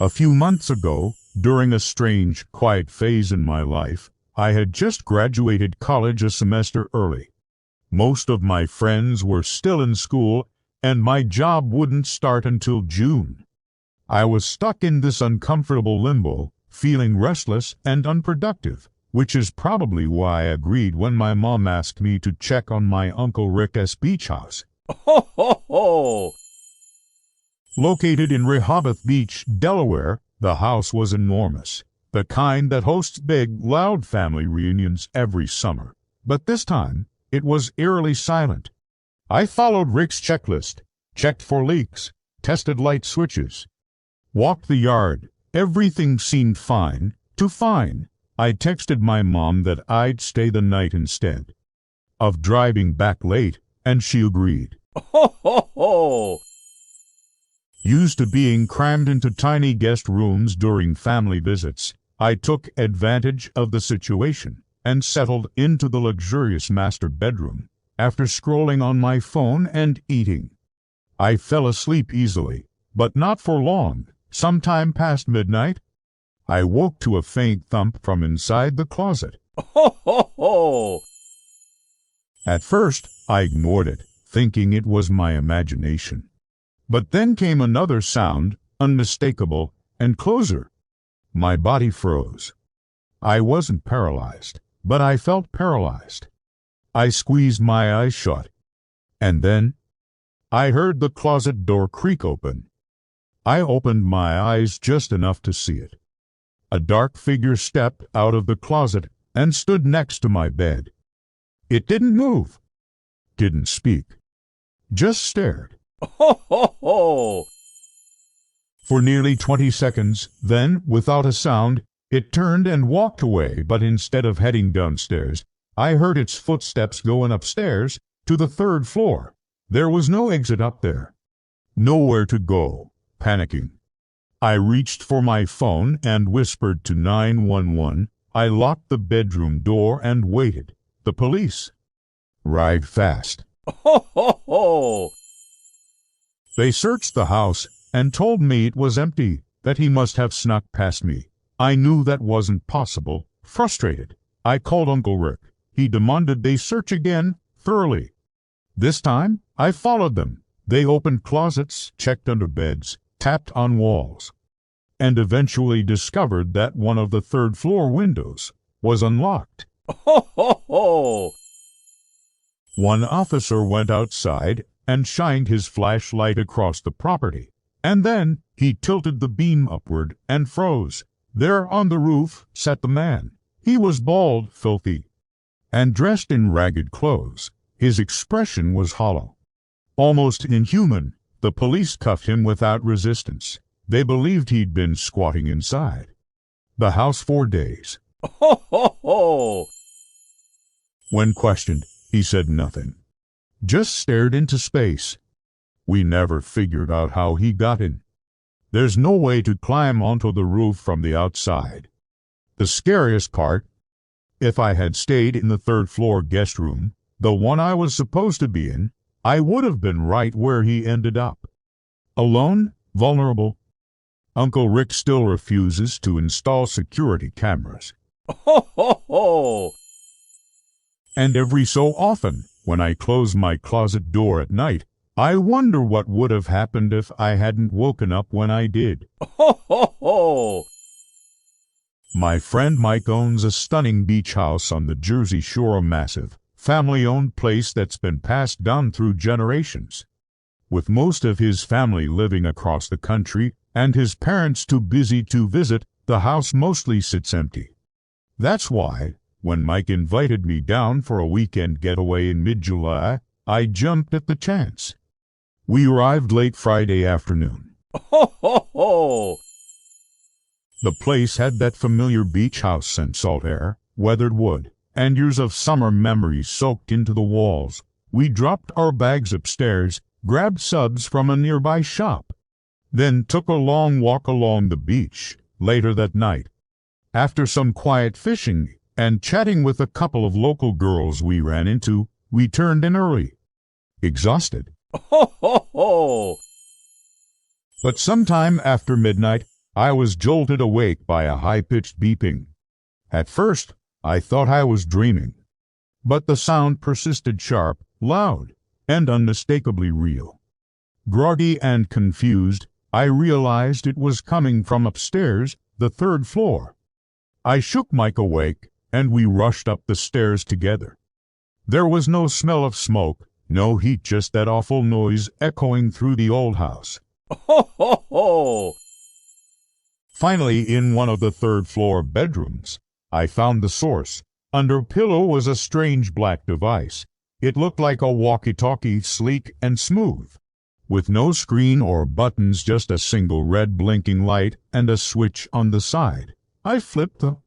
A few months ago, during a strange, quiet phase in my life, I had just graduated college a semester early. Most of my friends were still in school, and my job wouldn't start until June. I was stuck in this uncomfortable limbo, feeling restless and unproductive, which is probably why I agreed when my mom asked me to check on my Uncle Rick's beach house. Ho, ho, ho! Located in Rehoboth Beach, Delaware, the house was enormous, the kind that hosts big, loud family reunions every summer. But this time, it was eerily silent. I followed Rick's checklist, checked for leaks, tested light switches, walked the yard. Everything seemed fine. I texted my mom that I'd stay the night instead of driving back late, and she agreed. Ho, ho, ho! Used to being crammed into tiny guest rooms during family visits, I took advantage of the situation and settled into the luxurious master bedroom after scrolling on my phone and eating. I fell asleep easily, but not for long. Sometime past midnight, I woke to a faint thump from inside the closet. Ho, ho, ho! At first, I ignored it, thinking it was my imagination. But then came another sound, unmistakable and closer. My body froze. I wasn't paralyzed, but I felt paralyzed. I squeezed my eyes shut. And then, I heard the closet door creak open. I opened my eyes just enough to see it. A dark figure stepped out of the closet and stood next to my bed. It didn't move, didn't speak, just stared. Ho, ho, ho! For nearly 20 seconds, then, without a sound, it turned and walked away, but instead of heading downstairs, I heard its footsteps going upstairs to the 3rd floor. There was no exit up there. Nowhere to go. Panicking, I reached for my phone and whispered to 911. I locked the bedroom door and waited. The police arrived fast. Ho, ho, ho! They searched the house and told me it was empty, that he must have snuck past me. I knew that wasn't possible. Frustrated, I called Uncle Rick. He demanded they search again, thoroughly. This time, I followed them. They opened closets, checked under beds, tapped on walls, and eventually discovered that one of the 3rd floor windows was unlocked. Ho, ho, ho! One officer went outside and shined his flashlight across the property, and then he tilted the beam upward and froze. There on the roof sat the man. He was bald, filthy, and dressed in ragged clothes. His expression was hollow, almost inhuman. The police cuffed him without resistance. They believed he'd been squatting inside the house for days. Ho, ho, ho! When questioned, he said nothing, just stared into space. We never figured out how he got in. There's no way to climb onto the roof from the outside. The scariest part, if I had stayed in the 3rd floor guest room, the one I was supposed to be in, I would have been right where he ended up. Alone, vulnerable. Uncle Rick still refuses to install security cameras. Ho, ho, ho! And every so often, when I close my closet door at night, I wonder what would have happened if I hadn't woken up when I did. Ho, ho, ho! My friend Mike owns a stunning beach house on the Jersey Shore, a massive, family-owned place that's been passed down through generations. With most of his family living across the country and his parents too busy to visit, the house mostly sits empty. That's why, when Mike invited me down for a weekend getaway in mid-July, I jumped at the chance. We arrived late Friday afternoon. Ho, ho, ho! The place had that familiar beach house scent: salt air, weathered wood, and years of summer memories soaked into the walls. We dropped our bags upstairs, grabbed subs from a nearby shop, then took a long walk along the beach. Later that night, after some quiet fishing and chatting with a couple of local girls we ran into, we turned in early, exhausted. Ho, ho, ho! But sometime after midnight, I was jolted awake by a high-pitched beeping. At first, I thought I was dreaming, but the sound persisted sharp, loud, and unmistakably real. Groggy and confused, I realized it was coming from upstairs, the third floor. I shook Mike awake, and we rushed up the stairs together. There was no smell of smoke, no heat, just that awful noise echoing through the old house. Ho, ho, ho! Finally, in one of the third-floor bedrooms, I found the source. Under a pillow was a strange black device. It looked like a walkie-talkie, sleek and smooth, with no screen or buttons, just a single red blinking light and a switch on the side. I flipped the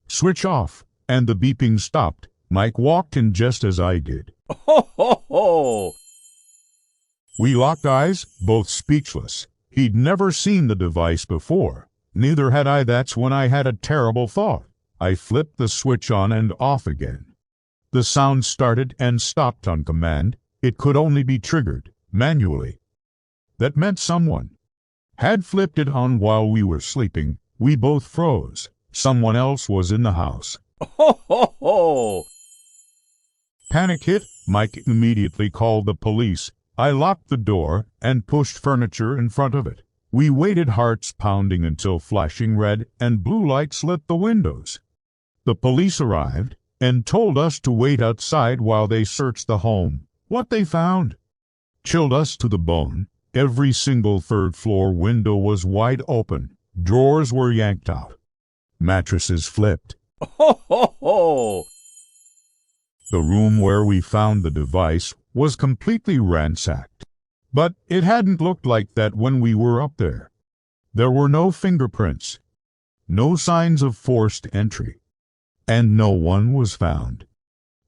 switch off, and the beeping stopped. Mike walked in just as I did. Ho, ho, ho! We locked eyes, both speechless. He'd never seen the device before. Neither had I. That's when I had a terrible thought. I flipped the switch on and off again. The sound started and stopped on command. It could only be triggered manually. That meant someone had flipped it on while we were sleeping. We both froze. Someone else was in the house. Ho, ho, ho! Panic hit. Mike immediately called the police. I locked the door and pushed furniture in front of it. We waited, hearts pounding, until flashing red and blue lights lit the windows. The police arrived and told us to wait outside while they searched the home. What they found chilled us to the bone. Every single third-floor window was wide open. Drawers were yanked out. Mattresses flipped. Ho, ho, ho! The room where we found the device was completely ransacked. But it hadn't looked like that when we were up there. There were no fingerprints, no signs of forced entry, and no one was found.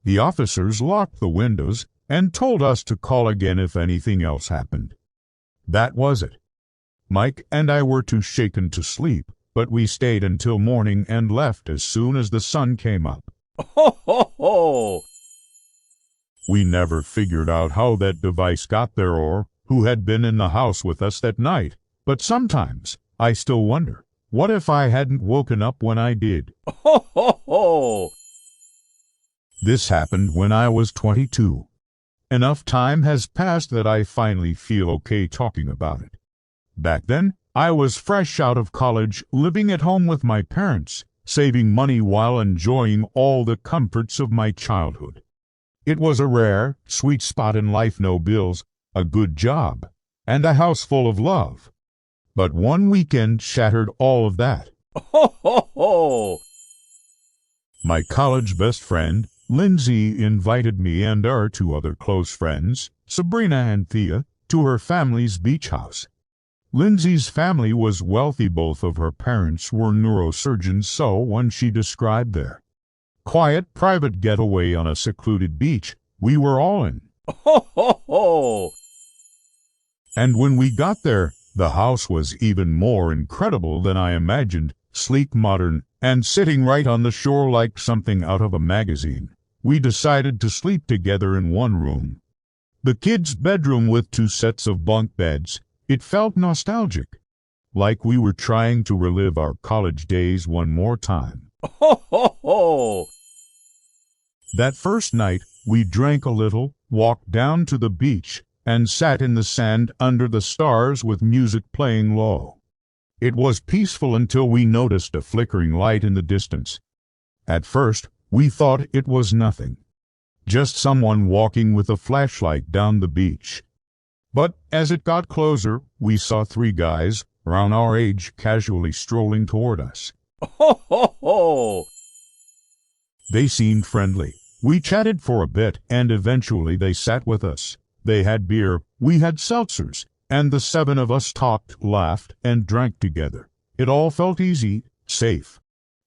The officers locked the windows and told us to call again if anything else happened. That was it. Mike and I were too shaken to sleep, but we stayed until morning and left as soon as the sun came up. Ho, ho, ho! We never figured out how that device got there or who had been in the house with us that night, but sometimes I still wonder, what if I hadn't woken up when I did? Ho, ho, ho! This happened when I was 22. Enough time has passed that I finally feel okay talking about it. Back then, I was fresh out of college, living at home with my parents, saving money while enjoying all the comforts of my childhood. It was a rare, sweet spot in life: no bills, a good job, and a house full of love. But one weekend shattered all of that. Ho, ho, ho! My college best friend, Lindsay, invited me and our two other close friends, Sabrina and Thea, to her family's beach house. Lindsay's family was wealthy. Both of her parents were neurosurgeons, so when she described their quiet, private getaway on a secluded beach, we were all in. Ho, ho, ho! And when we got there, the house was even more incredible than I imagined, sleek, modern, and sitting right on the shore like something out of a magazine. We decided to sleep together in one room, the kids' bedroom, with 2 sets of bunk beds. It felt nostalgic, like we were trying to relive our college days one more time. Ho, ho, ho! That first night, we drank a little, walked down to the beach, and sat in the sand under the stars with music playing low. It was peaceful until we noticed a flickering light in the distance. At first, we thought it was nothing, just someone walking with a flashlight down the beach. But as it got closer, we saw 3 guys, around our age, casually strolling toward us. Ho, ho, ho! They seemed friendly. We chatted for a bit, and eventually they sat with us. They had beer, we had seltzers, and the 7 of us talked, laughed, and drank together. It all felt easy, safe.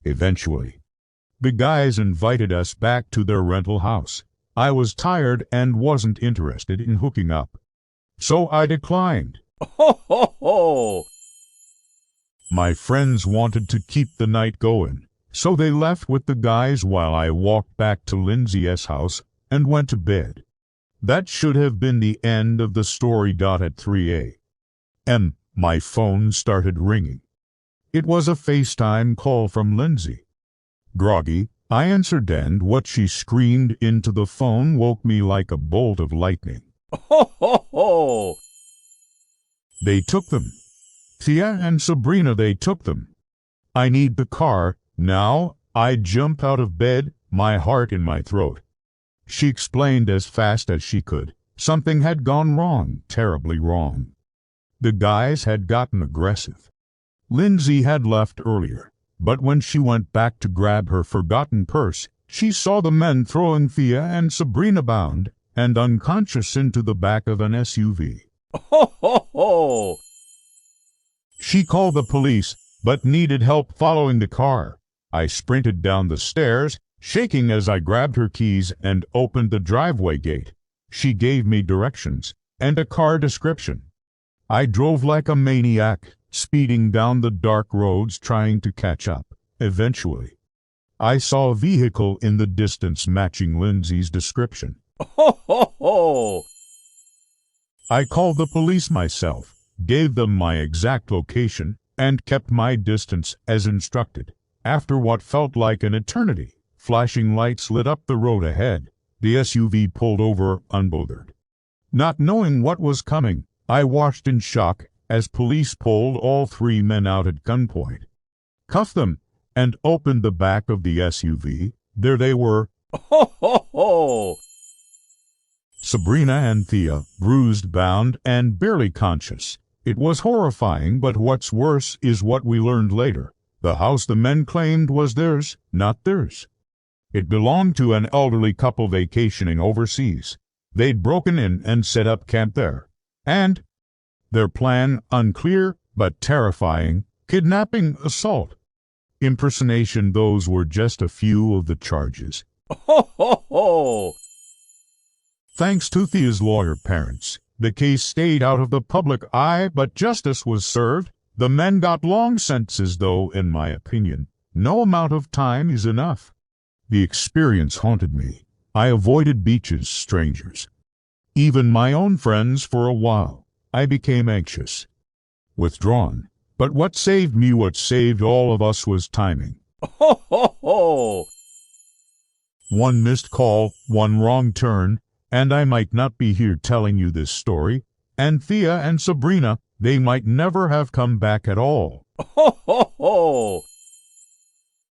Eventually, the guys invited us back to their rental house. I was tired and wasn't interested in hooking up, so I declined. Ho, ho, ho! My friends wanted to keep the night going, so they left with the guys while I walked back to Lindsay's house and went to bed. That should have been the end of the story. At 3 a.m., my phone started ringing. It was a FaceTime call from Lindsay. Groggy, I answered, and what she screamed into the phone woke me like a bolt of lightning. Ho, ho, ho! They took them. Thea and Sabrina, they took them. I need the car, now. I jump out of bed, my heart in my throat. She explained as fast as she could. Something had gone wrong, terribly wrong. The guys had gotten aggressive. Lindsay had left earlier, but when she went back to grab her forgotten purse, she saw the men throwing Thea and Sabrina bound and unconscious into the back of an SUV. Ho, ho, ho! She called the police, but needed help following the car. I sprinted down the stairs, shaking as I grabbed her keys and opened the driveway gate. She gave me directions and a car description. I drove like a maniac, speeding down the dark roads trying to catch up. Eventually, I saw a vehicle in the distance matching Lindsay's description. Ho, ho, ho! I called the police myself, gave them my exact location, and kept my distance as instructed. After what felt like an eternity, flashing lights lit up the road ahead. The SUV pulled over unbothered. Not knowing what was coming, I watched in shock as police pulled all three men out at gunpoint, cuffed them, and opened the back of the SUV. There they were. Ho, ho, ho! Sabrina and Thea, bruised, bound, and barely conscious. It was horrifying, but what's worse is what we learned later. The house the men claimed was theirs, not theirs. It belonged to an elderly couple vacationing overseas. They'd broken in and set up camp there. And their plan, unclear but terrifying: kidnapping, assault, impersonation. Those were just a few of the charges. Ho, ho, ho! Thanks to Thea's lawyer parents, the case stayed out of the public eye, but justice was served. The men got long sentences, though, in my opinion, no amount of time is enough. The experience haunted me. I avoided beaches, strangers, even my own friends for a while. I became anxious, withdrawn. But what saved me, what saved all of us, was timing. Ho, ho, ho! One missed call, one wrong turn, and I might not be here telling you this story. And Thea and Sabrina, they might never have come back at all. Ho, ho, ho!